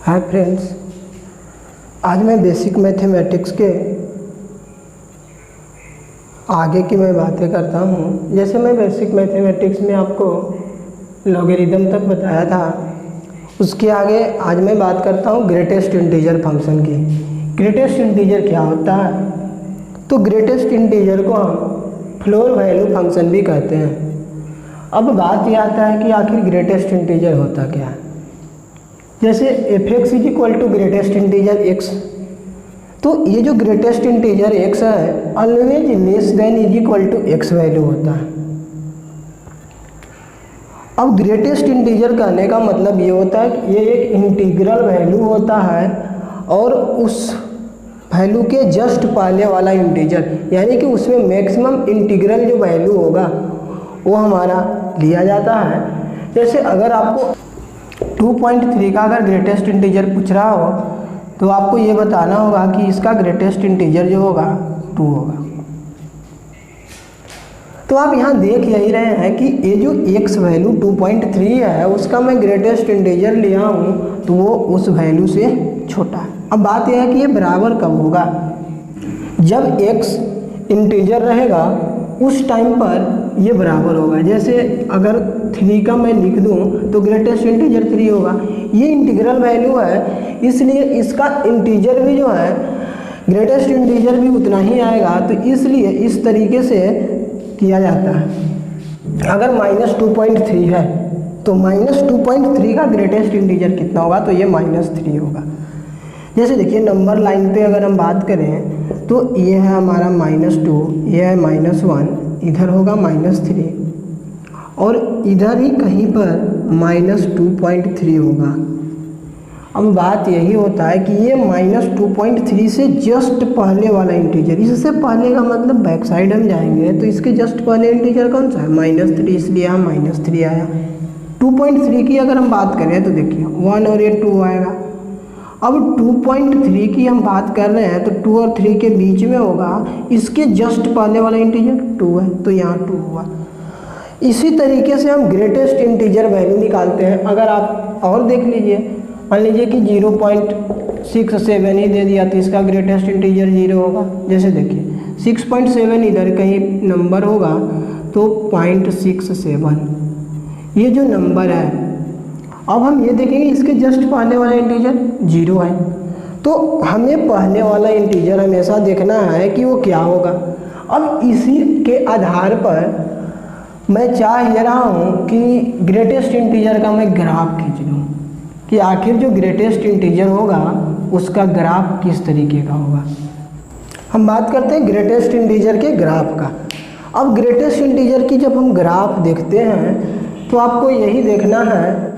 Hi friends, आज मैं basic mathematics के आगे की मैं बातें करता हूँ। जैसे मैं बेसिक मैथमेटिक्स में आपको लॉगरिदम तक बताया था, उसके आगे आज मैं बात करता हूँ ग्रेटेस्ट इंटीजर फंक्शन की। ग्रेटेस्ट इंटीजर क्या होता है? तो ग्रेटेस्ट इंटीजर को हम फ्लोर वैल्यू फंक्शन भी कहते हैं। अब बात यह आता है कि आखिर ग्रेटेस्ट इंटीजर होता क्या है। जैसे f(x) is equal to greatest integer x, तो ये जो ग्रेटेस्ट इंटीजर x है always less than is equal to x value होता है। अब ग्रेटेस्ट इंटीजर कहने का मतलब ये होता है कि ये एक इंटीग्रल वैल्यू होता है और उस वैल्यू के जस्ट पहले वाला इंटीजर, यानी कि उसमें मैक्सिमम इंटीग्रल जो वैल्यू होगा वो हमारा लिया जाता है। जैसे अगर आपको 2.3 का अगर ग्रेटेस्ट इंटीजर पूछ रहा हो तो आपको ये बताना होगा कि इसका ग्रेटेस्ट इंटीजर जो होगा 2 होगा। तो आप यहाँ देख यही रहे हैं कि ये जो x वैल्यू 2.3 है उसका मैं ग्रेटेस्ट इंटीजर लिया हूँ तो वो उस वैल्यू से छोटा है। अब बात यह है कि ये बराबर कब होगा? जब x इंटीजर रहेगा उस टाइम पर ये बराबर होगा। जैसे अगर 3 का मैं लिख दूं तो ग्रेटेस्ट इंटीजर 3 होगा। ये इंटीग्रल वैल्यू है, इसलिए इसका इंटीजर भी जो है ग्रेटेस्ट इंटीजर भी उतना ही आएगा। तो इसलिए इस तरीके से किया जाता है। अगर -2.3 है तो -2.3 का ग्रेटेस्ट इंटीजर कितना होगा? तो ये -3 होगा। जैसे देखिए नंबर लाइन पे अगर हम बात करें तो ये है हमारा -2, ये है -1, इधर होगा -3 और इधर ही कहीं पर -2.3 होगा। अब बात यही होता है कि ये -2.3 से जस्ट पहले वाला इंटीजर, इससे पहले का मतलब बैक साइड हम जाएंगे तो इसके जस्ट पहले इंटीजर कौन सा है? -3, इसलिए यहाँ -3 आया। 2.3 की अगर हम बात करें तो देखिए 1 और ये 2 आएगा। अब 2.3 की हम बात कर रहे हैं तो 2 और 3 के बीच में होगा, इसके जस्ट पहले वाला इंटीजर 2 है तो यहाँ 2 हुआ। इसी तरीके से हम ग्रेटेस्ट इंटीजर वैल्यू निकालते हैं। अगर आप और देख लीजिए, मान लीजिए कि 0.67 ही दे दिया तो इसका ग्रेटेस्ट इंटीजर 0 होगा। जैसे देखिए 6.7 इधर कहीं नंबर होगा तो 0.67 ये जो नंबर है। अब हम ये देखेंगे इसके जस्ट पहले वाला इंटीजर 0 है, तो हमें पहले वाला इंटीजर हमेशा देखना है कि वो क्या होगा। अब इसी के आधार पर मैं चाह ये रहा हूँ कि ग्रेटेस्ट इंटीजर का मैं ग्राफ खींच लूँ कि आखिर जो ग्रेटेस्ट इंटीजर होगा उसका ग्राफ किस तरीके का होगा। हम बात करते हैं ग्रेटेस्ट इंटीजर के ग्राफ का। अब ग्रेटेस्ट इंटीजर की जब हम ग्राफ देखते हैं तो आपको यही देखना है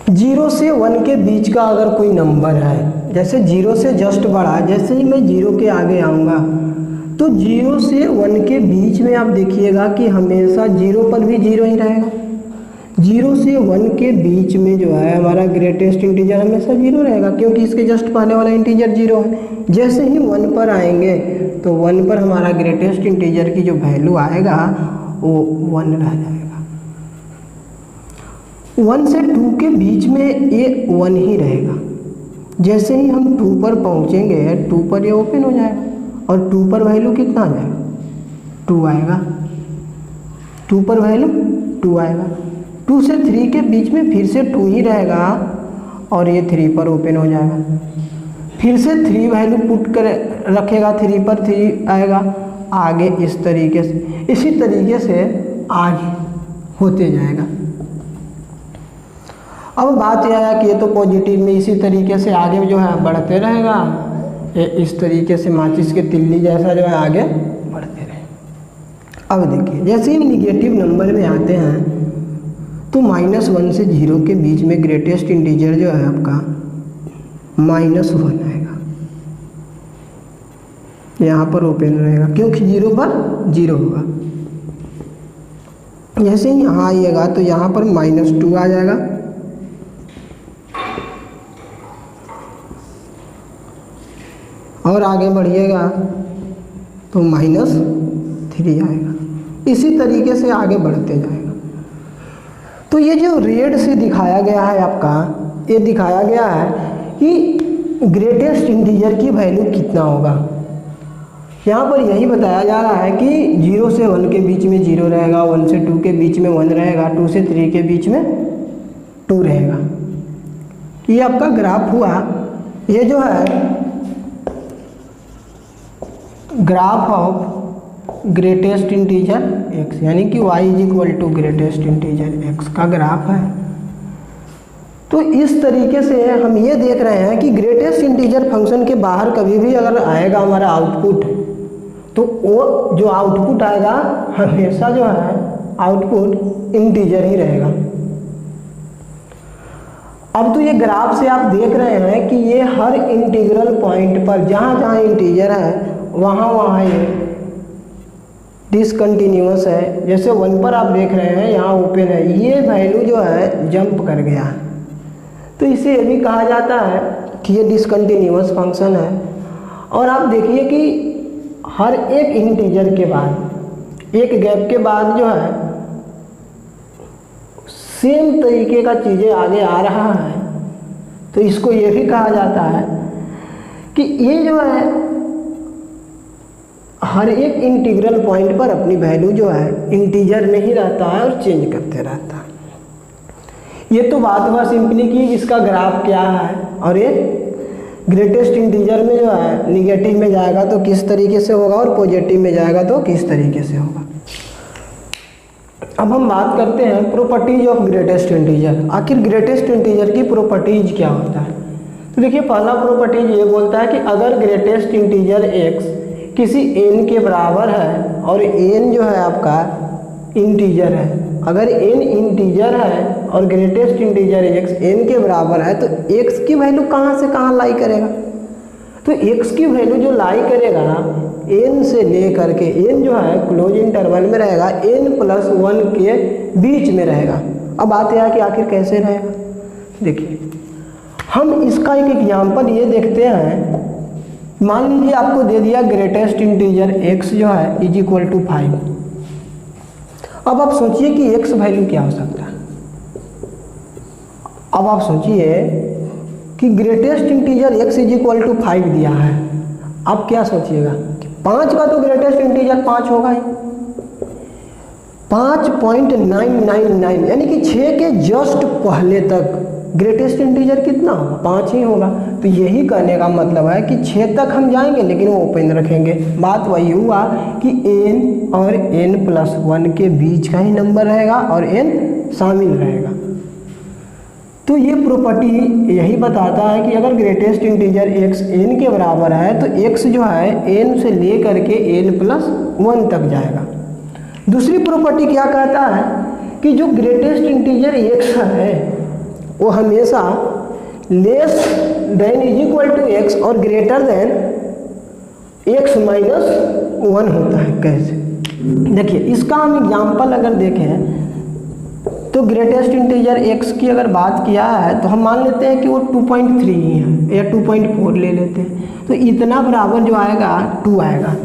0 से 1 के बीच का अगर कोई नंबर है, जैसे 0 से जस्ट बढ़ा, जैसे ही मैं 0 के आगे आऊँगा तो 0 से 1 के बीच में आप देखिएगा कि हमेशा 0 पर भी 0 ही रहेगा। 0 से 1 के बीच में जो है हमारा ग्रेटेस्ट इंटीजर हमेशा 0 रहेगा, क्योंकि इसके जस्ट पहले वाला इंटीजर 0 है। जैसे ही 1 पर आएंगे तो 1 पर हमारा ग्रेटेस्ट इंटीजर की जो वैल्यू आएगा वो 1 रह जाएगा। 1 से 2 के बीच में ये 1 ही रहेगा। जैसे ही हम 2 पर पहुंचेंगे 2 पर ये ओपन हो जाएगा और 2 पर वैल्यू कितना आ जाएगा? 2 आएगा। 2 पर वैल्यू 2 आएगा। 2 से 3 के बीच में फिर से 2 ही रहेगा और ये 3 पर ओपन हो जाएगा। फिर से 3 वैल्यू पुट कर रखेगा, 3 पर 3 आएगा। आगे इस तरीके से, इसी तरीके से आगे होते जाएगा। अब बात यह है कि ये तो पॉजिटिव में इसी तरीके से आगे जो है बढ़ते रहेगा, ये इस तरीके से माचिस के तिल्ली जैसा जो है आगे बढ़ते रहे। अब देखिए जैसे ही निगेटिव नंबर में आते हैं तो -1 से 0 के बीच में ग्रेटेस्ट इंटीजर जो है आपका -1 आएगा। यहाँ पर ओपन रहेगा क्योंकि 0 पर 0 होगा। जैसे ही यहाँ आइएगा तो यहाँ पर -2 आ जाएगा और आगे बढ़िएगा तो -3 आएगा। इसी तरीके से आगे बढ़ते जाएगा। तो ये जो रेड से दिखाया गया है आपका ये दिखाया गया है कि ग्रेटेस्ट इंटीजर की वैल्यू कितना होगा। यहाँ पर यही बताया जा रहा है कि 0 से 1 के बीच में 0 रहेगा, 1 से 2 के बीच में 1 रहेगा, 2 से 3 के बीच में 2 रहेगा। ये आपका ग्राफ हुआ। ये जो है graph of greatest integer x, यानी कि y is equal to greatest integer x का ग्राफ है। तो इस तरीके से हम ये देख रहे हैं कि ग्रेटेस्ट इंटीजर फंक्शन के बाहर कभी भी अगर आएगा हमारा आउटपुट, तो वो जो आउटपुट आएगा हमेशा जो है आउटपुट इंटीजर ही रहेगा। अब तो ये ग्राफ से आप देख रहे हैं कि ये हर इंटीग्रल पॉइंट पर जहाँ जहाँ इंटीजर है वहाँ वहाँ ये डिसकंटिन्यूअस है। जैसे 1 पर आप देख रहे हैं यहाँ ओपन है, ये वैल्यू जो है जंप कर गया, तो इसे ये भी कहा जाता है कि ये डिसकंटिन्यूअस फंक्शन है। और आप देखिए कि हर एक इंटीजर के बाद, एक गैप के बाद जो है सेम तरीके का चीज़ें आगे आ रहा है, तो इसको ये भी कहा जाता है कि ये जो है हर एक इंटीग्रल पॉइंट पर अपनी वैल्यू जो है इंटीजर में ही रहता है और चेंज करते रहता है। ये तो बात हुआ सिंपली कि इसका ग्राफ क्या है, और ये ग्रेटेस्ट इंटीजर में जो है निगेटिव में जाएगा तो किस तरीके से होगा और पॉजिटिव में जाएगा तो किस तरीके से होगा। अब हम बात करते हैं प्रॉपर्टीज ऑफ ग्रेटेस्ट इंटीजर। आखिर ग्रेटेस्ट इंटीजर की प्रॉपर्टीज क्या होता है? तो देखिए, पहला प्रॉपर्टीज ये बोलता है कि अगर ग्रेटेस्ट इंटीजर x किसी n के बराबर है और n जो है आपका इंटीजर है, अगर n इंटीजर है और ग्रेटेस्ट इंटीजर x n के बराबर है, तो x की वैल्यू कहाँ से कहाँ लाई करेगा? तो x की वैल्यू जो लाई करेगा n से ले करके, n जो है क्लोज इंटरवल में रहेगा, n+1 के बीच में रहेगा। अब बात यह है कि आखिर कैसे रहेगा। देखिए, हम इसका एक एग्जाम्पल ये देखते हैं। मान लीजिए आपको दे दिया ग्रेटेस्ट इंटीजर x जो है इज इक्वल टू 5। अब आप सोचिए कि x वैल्यू क्या हो सकता है। अब आप सोचिए कि greatest integer x is equal to 5 दिया है। आप क्या सोचिएगा कि 5 का तो ग्रेटेस्ट इंटीजर 5 होगा ही, 5.999 यानी कि 6 के जस्ट पहले तक ग्रेटेस्ट इंटीजर कितना होगा? 5 ही होगा। तो यही कहने का मतलब है कि 6 तक हम जाएंगे लेकिन वो ओपन रखेंगे। बात वही हुआ कि n और n+1 के बीच का ही नंबर रहेगा और n शामिल रहेगा। तो ये प्रॉपर्टी यही बताता है कि अगर ग्रेटेस्ट इंटीजर x n के बराबर है तो x जो है n से ले करके n+1 तक जाएगा। दूसरी प्रॉपर्टी क्या कहता है कि जो ग्रेटेस्ट इंटीजर x है वो हमेशा less than is equal to x और ग्रेटर देन x-1 होता है। कैसे? देखिए, इसका हम एग्जाम्पल अगर देखें तो ग्रेटेस्ट इंटीजर x की अगर बात किया है तो हम मान लेते हैं कि वो 2.3 है या 2.4 ले लेते हैं, तो इतना बराबर जो आएगा 2 आएगा।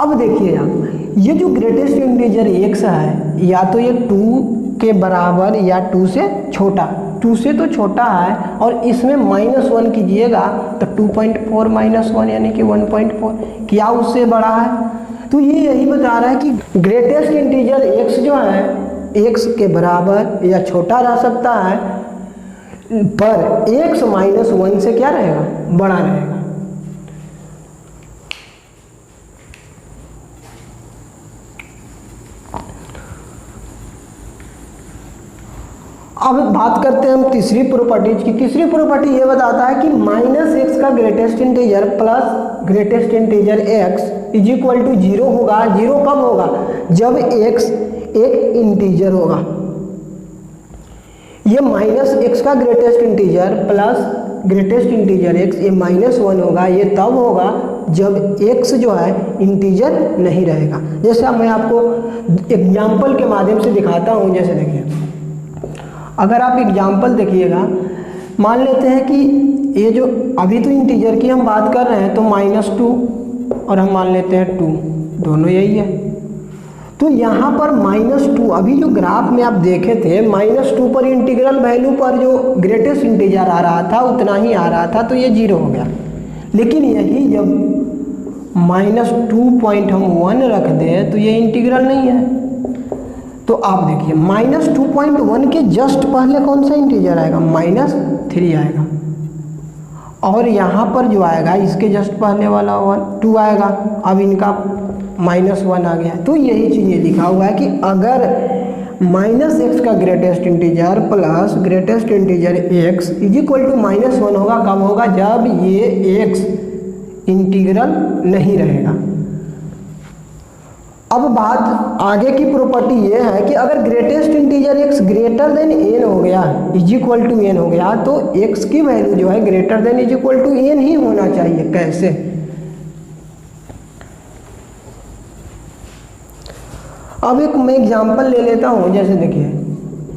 अब देखिए आप, ये जो ग्रेटेस्ट इंटीजर x है या तो ये 2 के बराबर या 2 से छोटा, 2 से तो छोटा है और इसमें -1 कीजिएगा तो 2.4 -1 यानी कि 1.4, क्या उससे बड़ा है? तो ये यही बता रहा है कि ग्रेटेस्ट इंटीजर x जो है x के बराबर या छोटा रह सकता है, पर x-1 से क्या रहेगा? बड़ा रहेगा। अब बात करते हैं हम तीसरी प्रॉपर्टीज की। तीसरी प्रॉपर्टी ये बताता है कि -x का greatest integer plus greatest integer x is equal to 0 होगा। 0 कब होगा? जब x एक इंटीजर होगा। ये -x का greatest integer plus greatest integer x ये -1 होगा। ये तब होगा जब x जो है इंटीजर नहीं रहेगा। जैसे अब मैं आपको एग्जाम्पल के माध्यम से दिखाता हूँ। जैसे देखिए, अगर आप एग्जाम्पल देखिएगा, मान लेते हैं कि ये जो अभी तो इंटीजर की हम बात कर रहे हैं तो -2 और हम मान लेते हैं 2, दोनों यही है। तो यहाँ पर -2, अभी जो ग्राफ में आप देखे थे -2 पर इंटीग्रल वैल्यू पर जो ग्रेटेस्ट इंटीजर आ रहा था उतना ही आ रहा था, तो ये 0 हो गया। लेकिन यही जब -2.1 रख दें तो ये इंटीग्रल नहीं है। तो आप देखिए -2.1 के जस्ट पहले कौन सा इंटीजर आएगा, -3 आएगा, और यहाँ पर जो आएगा इसके जस्ट पहले वाला 2 आएगा। अब इनका -1 आ गया। तो यही चीज़ ये लिखा हुआ है कि अगर -x का greatest integer plus greatest integer x is equal to -1 होगा, कब होगा, जब ये x इंटीग्रल नहीं रहेगा। अब बात आगे की प्रॉपर्टी ये है कि अगर greatest integer x greater than n हो गया, इज इक्वल टू n हो गया, तो x की वैल्यू जो है greater than is equal to n ही होना चाहिए। कैसे, अब एक मैं एग्जांपल ले लेता हूँ। जैसे देखिए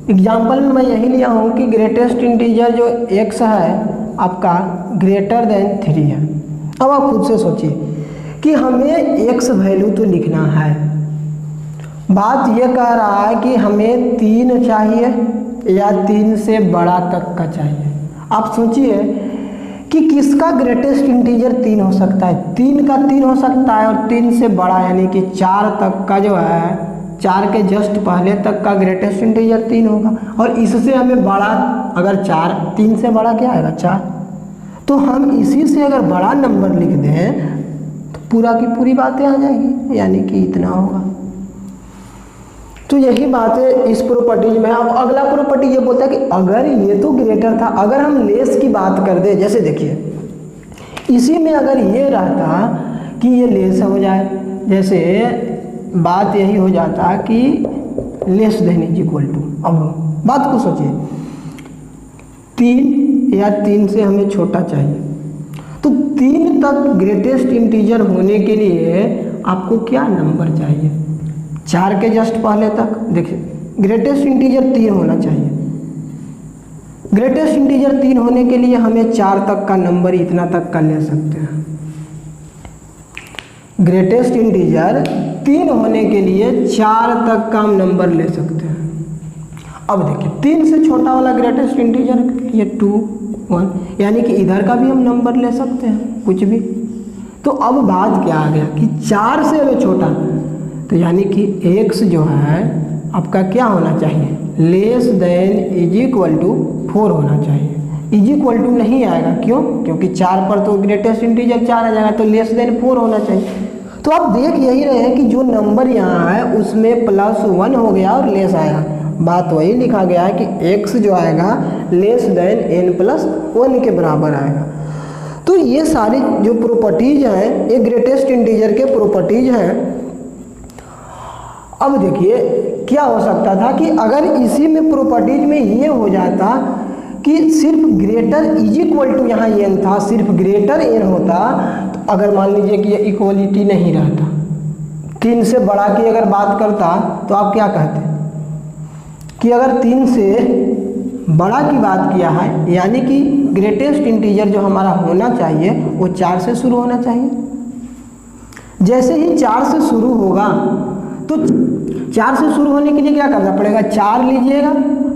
एग्जांपल में मैं यही लिया हूँ कि ग्रेटेस्ट इंटीजर जो x है आपका ग्रेटर देन 3 है। अब आप खुद से सोचिए कि हमें x वैल्यू तो लिखना है, बात ये कह रहा है कि हमें 3 चाहिए या 3 से बड़ा तक का चाहिए। आप सोचिए कि किसका ग्रेटेस्ट इंटीजर 3 हो सकता है, 3 का 3 हो सकता है, और 3 से बड़ा यानी कि 4 तक का जो है, 4 के जस्ट पहले तक का ग्रेटेस्ट इंटीजर 3 होगा। और इससे हमें बड़ा, अगर 4, 3 से बड़ा क्या आएगा 4, तो हम इसी से अगर बड़ा नंबर लिख दें तो पूरा की पूरी बातें आ जाएगी, यानी कि इतना होगा। तो यही बात है इस प्रॉपर्टीज में। अब अगला प्रॉपर्टी ये बोलता है कि अगर ये तो ग्रेटर था, अगर हम लेस की बात कर दे, जैसे देखिए इसी में अगर ये रहता कि ये लेस हो जाए, जैसे बात यही हो जाता कि less than is equal to, अब बात को सोचिए 3 या 3 से हमें छोटा चाहिए, तो 3 तक ग्रेटेस्ट इंटीजर होने के लिए आपको क्या नंबर चाहिए, 4 के जस्ट पहले तक। देखिए ग्रेटेस्ट इंटीजर 3 होना चाहिए, ग्रेटेस्ट इंटीजर 3 होने के लिए हमें 4 तक का नंबर इतना तक का ले सकते हैं। ग्रेटेस्ट इंटीजर 3 होने के लिए 4 तक का हम नंबर ले सकते हैं। अब देखिए 3 से छोटा वाला ग्रेटेस्ट इंटीजर ये 2, 1, यानी कि इधर का भी हम नंबर ले सकते हैं कुछ भी। तो अब बात क्या आ गया कि 4 से हमें छोटा, तो यानी कि x जो है आपका क्या होना चाहिए, less than is equal to 4 होना चाहिए। इज इक्वल टू नहीं आएगा, क्यों, क्योंकि 4 पर तो ग्रेटेस्ट इंटीजर 4 आ जाएगा, तो लेस देन 4 होना चाहिए। तो आप देख यही रहे हैं कि जो नंबर यहाँ है उसमें +1 हो गया और लेस आया। बात वही लिखा गया है कि x जो आएगा लेस देन n+1 के बराबर आएगा। तो ये सारी जो प्रॉपर्टीज हैं ये ग्रेटेस्ट इंटीजर के प्रॉपर्टीज हैं। अब देखिए क्या हो सकता था कि अगर इसी में प्रॉपर्टीज में ये हो जाता कि सिर्फ ग्रेटर इज इक्वल टू यहाँ n था, सिर्फ ग्रेटर n होता, तो अगर मान लीजिए कि ये इक्वलिटी नहीं रहता, 3 से बड़ा की अगर बात करता तो आप क्या कहते कि अगर 3 से बड़ा की बात किया है, यानी कि ग्रेटेस्ट इंटीजर जो हमारा होना चाहिए वो 4 से शुरू होना चाहिए। जैसे ही 4 से शुरू होगा तो 4 से शुरू होने के लिए क्या करना पड़ेगा, 4 लीजिएगा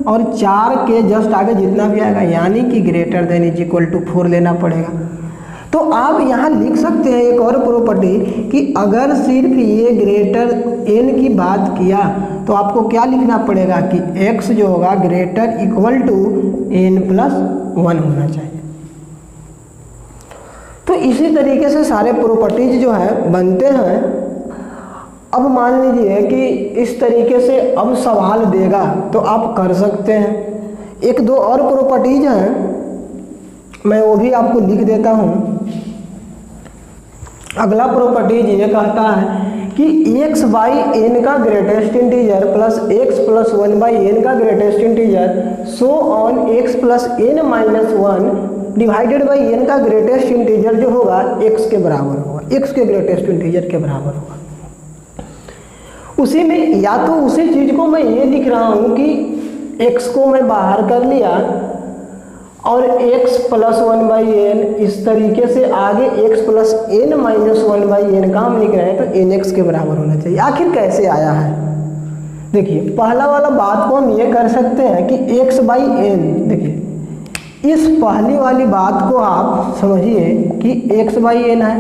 और 4 के जस्ट आगे जितना भी आएगा यानी कि greater than is equal to 4 लेना पड़ेगा। तो आप यहाँ लिख सकते हैं एक और प्रॉपर्टी कि अगर सिर्फ ये ग्रेटर n की बात किया तो आपको क्या लिखना पड़ेगा कि x जो होगा ग्रेटर इक्वल टू n+1 होना चाहिए। तो इसी तरीके से सारे प्रॉपर्टीज जो है बनते हैं। अब मान लीजिए कि इस तरीके से अब सवाल देगा तो आप कर सकते हैं। एक दो और प्रॉपर्टीज हैं, मैं वो भी आपको लिख देता हूँ। अगला प्रॉपर्टीज ये कहता है कि x बाई n का greatest integer plus x plus 1 by n का greatest integer so on x plus n-1 divided by n का ग्रेटेस्ट इंटीजर जो होगा x के बराबर होगा, x के ग्रेटेस्ट इंटीजर के बराबर होगा। उसी में या तो उसी चीज़ को मैं ये लिख रहा हूँ कि x को मैं बाहर कर लिया और x प्लस 1/n, इस तरीके से आगे x plus n minus 1/n का हम लिख रहे हैं, तो nx के बराबर होना चाहिए। आखिर कैसे आया है? देखिए पहला वाला बात को हम ये कर सकते हैं कि x/n, देखिए इस पहली वाली बात को आप समझिए कि x/n है,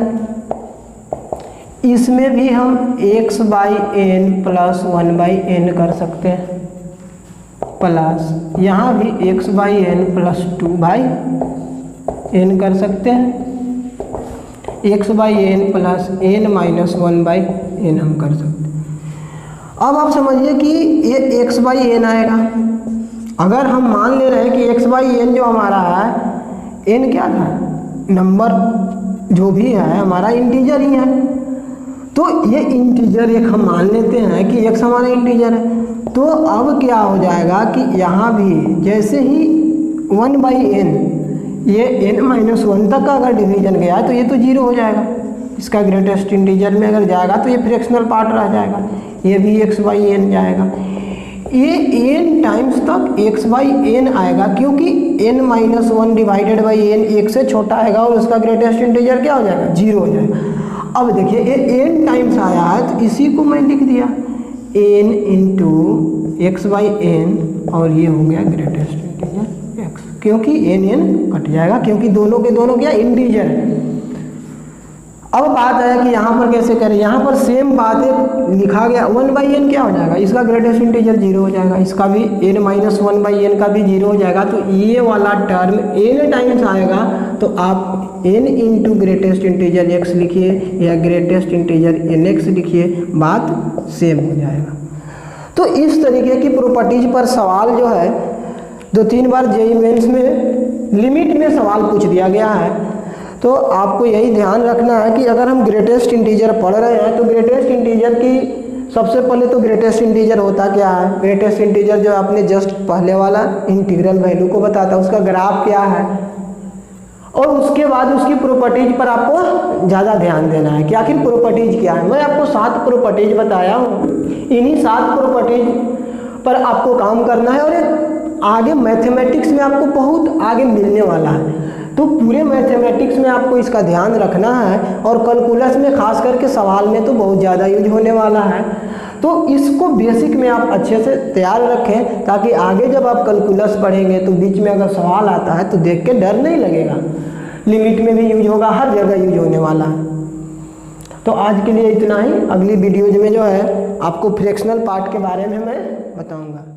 इसमें भी हम x/n प्लस 1/n कर सकते हैं, प्लस यहाँ भी x/n प्लस 2/n कर सकते हैं, x/n plus n minus 1/n हम कर सकते हैं। अब आप समझिए कि ये x/n आएगा। अगर हम मान ले रहे हैं कि x/n जो हमारा है, n क्या था, नंबर जो भी है हमारा इंटीजर ही है, तो ये इंटीजर एक हम मान लेते हैं कि x हमारा इंटीजर है। तो अब क्या हो जाएगा कि यहाँ भी जैसे ही 1/n, ये n माइनस 1 तक का अगर डिवीजन गया तो ये तो 0 हो जाएगा, इसका ग्रेटेस्ट इंटीजर में अगर जाएगा तो ये फ्रैक्शनल पार्ट रह जाएगा, ये भी x/n जाएगा। ये n टाइम्स तक x/n आएगा, क्योंकि n minus 1 divided by n 1 से छोटा आएगा और उसका ग्रेटेस्ट इंटीजर क्या हो जाएगा, 0 हो जाएगा। अब देखिए ये n टाइम्स आया है, तो इसी को मैं लिख दिया n इंटू x/n, और ये हो गया ग्रेटेस्ट इंटीजर x, क्योंकि n कट जाएगा, क्योंकि दोनों के दोनों क्या इंटीजर है। अब बात है कि यहाँ पर कैसे करें, यहाँ पर सेम बात है, लिखा गया 1/n क्या हो जाएगा, इसका ग्रेटेस्ट इंटीजर 0 हो जाएगा, इसका भी n माइनस 1/n का भी 0 हो जाएगा। तो ये वाला टर्म n टाइम्स आएगा, तो आप n into greatest integer x लिखिए या ग्रेटेस्ट इंटीजर nx लिखिए, बात सेम हो जाएगा। तो इस तरीके की प्रॉपर्टीज पर सवाल जो है 2-3 बार जेईई मेंस में लिमिट में सवाल पूछ दिया गया है। तो आपको यही ध्यान रखना है कि अगर हम ग्रेटेस्ट इंटीजर पढ़ रहे हैं तो ग्रेटेस्ट इंटीजर की सबसे पहले तो ग्रेटेस्ट इंटीजर होता क्या है, ग्रेटेस्ट इंटीजर जो आपने जस्ट पहले वाला इंटीग्रल वैल्यू को बताता है, उसका ग्राफ क्या है, और उसके बाद उसकी प्रॉपर्टीज पर आपको ज़्यादा ध्यान देना है कि आखिर प्रॉपर्टीज क्या है। मैं आपको 7 प्रॉपर्टीज बताया हूँ, इन्हीं 7 प्रॉपर्टीज पर आपको काम करना है, और आगे मैथमेटिक्स में आपको बहुत आगे मिलने वाला है। तो पूरे मैथमेटिक्स में आपको इसका ध्यान रखना है, और कैलकुलस में खास करके सवाल में तो बहुत ज़्यादा यूज होने वाला है। तो इसको बेसिक में आप अच्छे से तैयार रखें, ताकि आगे जब आप कैलकुलस पढ़ेंगे तो बीच में अगर सवाल आता है तो देख के डर नहीं लगेगा, लिमिट में भी यूज होगा, हर जगह यूज होने वाला है। तो आज के लिए इतना ही, अगली वीडियोज में जो है आपको फ्रैक्शनल पार्ट के बारे में मैं बताऊँगा।